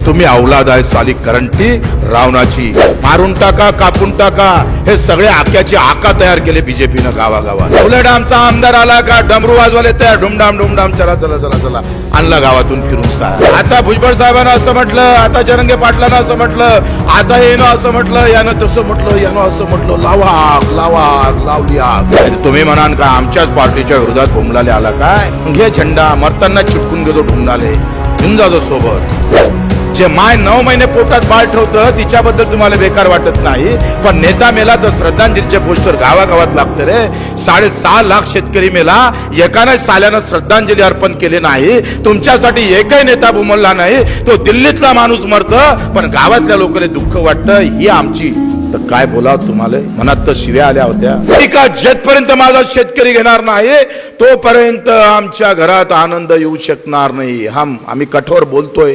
तुम्ही औलाद आहे साली करंटी रावणाची. मारून टाका, कापून टाका, हे सगळे आक्याची आका तयार केले बीजेपीनं गावागावात. उलट आमचा आमदार आला का डमरू वाजवाले तयार, ढुमढाम ढुमढाम, चला चला चला चला, आणला गावातून फिरून सा. आता भुजबळ साहेबांना असं म्हटलं, आता जरंगे पाटलांना असं म्हटलं, आता येणं असं म्हटलं, यानं तसं म्हटलं, यानं असं म्हटलं, लावा लावा लावली आग. तुम्ही म्हणाल का आमच्याच पार्टीच्या विरोधात भोंगलाले आला काय? घे झेंडा, मरताना चिटकून घेतो ढुमणाले, घेऊन जातो सोबत. जे माय 9 महिने पोटात बाळ ठेवतं तिच्याबद्दल तुम्हाला बेकार वाटत नाही, पण नेता मेला तर श्रद्धांजलीचे पोस्टर गावागावात लागतं रे. 6.5 लाख शेतकरी मेला, एकाने साल्यानं श्रद्धांजली अर्पण केली नाही. तुमच्यासाठी एकही नेता भुमलला नाही. तो दिल्लीतला माणूस मरतं पण गावातल्या लोकांना दुःख वाटतं. ही आमची, तर काय बोलावं तुम्हाला, मनात तर शिव्या आल्या होत्या. का जेथपर्यंत माझा शेतकरी घेणार नाही तोपर्यंत आमच्या घरात आनंद येऊ शकणार नाही. आम्ही कठोर बोलतोय.